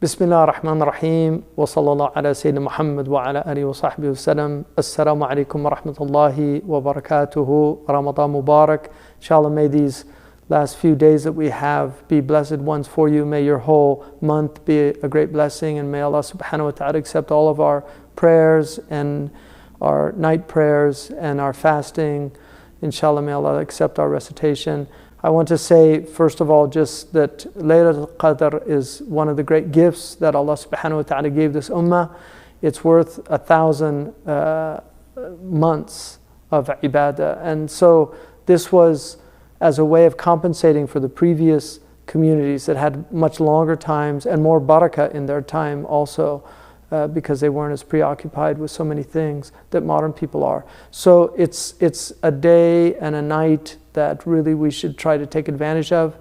Bismillah ar-Rahman ar-Rahim wa sallallahu ala Sayyidina Muhammad wa ala alihi wa sahbihi wa sallam. Assalamu alaikum wa rahmatullahi wa barakatuhu. Ramadan Mubarak. Inshallah, may these last few days that we have be blessed ones for you. May your whole month be a great blessing, and may Allah subhanahu wa ta'ala accept all of our prayers and our night prayers and our fasting. Inshallah, may Allah accept our recitation. I want to say, first of all, just that Laylat Qadr is one of the great gifts that Allah subhanahu wa ta'ala gave this ummah. It's worth 1,000 months of ibadah. And so this was as a way of compensating for the previous communities that had much longer times and more barakah in their time also, because they weren't as preoccupied with so many things that modern people are. So it's a day and a night that really we should try to take advantage of.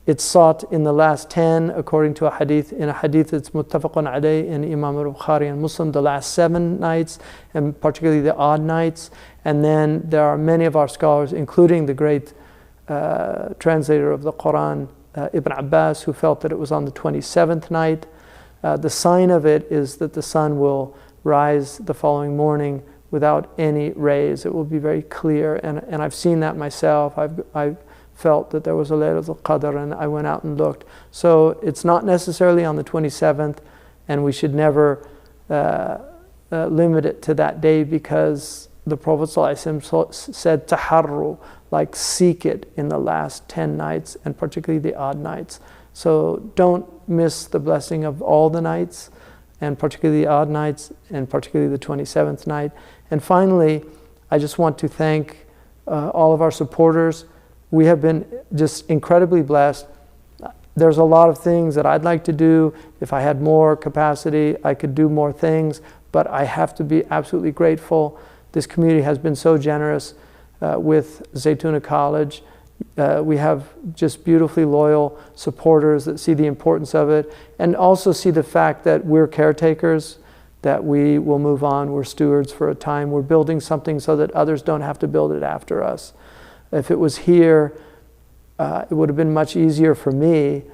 It's sought in the last 10 according to a hadith. In a hadith it's muttafaqun alayh in Imam al-Bukhari and Muslim, the last 7 nights, and particularly the odd nights. And then there are many of our scholars, including the great translator of the Quran, Ibn Abbas, who felt that it was on the 27th night. The sign of it is that the sun will rise the following morning without any rays. It will be very clear, and I've seen that myself. I've felt that there was a Laylatul Qadr, and I went out and looked. So it's not necessarily on the 27th, and we should never limit it to that day, because the Prophet ﷺ said, taharru, like seek it in the last 10 nights, and particularly the odd nights. So don't miss the blessing of all the nights, and particularly the odd nights, and particularly the 27th night. And finally, I just want to thank all of our supporters. We have been just incredibly blessed. There's a lot of things that I'd like to do. If I had more capacity, I could do more things, but I have to be absolutely grateful. This community has been so generous with Zaytuna College. We have just beautifully loyal supporters that see the importance of it, and also see the fact that we're caretakers, that we will move on. We're stewards for a time. We're building something so that others don't have to build it after us. If it was here, it would have been much easier for me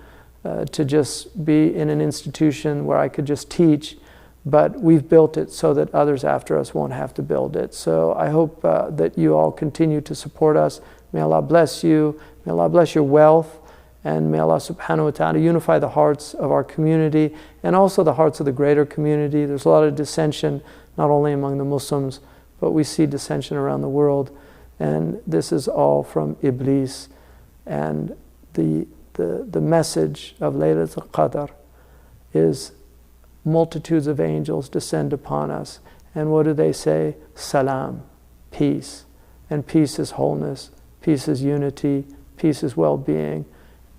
to just be in an institution where I could just teach, but we've built it so that others after us won't have to build it. So I hope that you all continue to support us. May Allah bless you. May Allah bless your wealth. And may Allah subhanahu wa ta'ala unify the hearts of our community and also the hearts of the greater community. There's a lot of dissension, not only among the Muslims, but we see dissension around the world. And this is all from Iblis. And the message of Laylatul Qadr is multitudes of angels descend upon us. And what do they say? Salam, peace. And peace is wholeness. Peace is unity. Peace is well-being.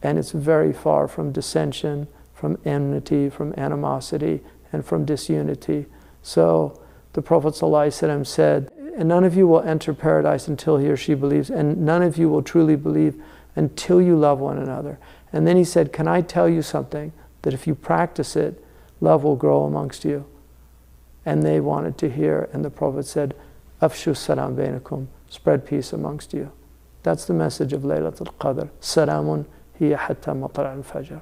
And it's very far from dissension, from enmity, from animosity, and from disunity. So the Prophet ﷺ said, and none of you will enter paradise until he or she believes, and none of you will truly believe until you love one another. And then he said, can I tell you something? That if you practice it, love will grow amongst you. And they wanted to hear, and the Prophet said, Afshu salam bainakum, spread peace amongst you. That's the message of Laylatul Qadr. Salamun hiya hatta matla' al-fajr.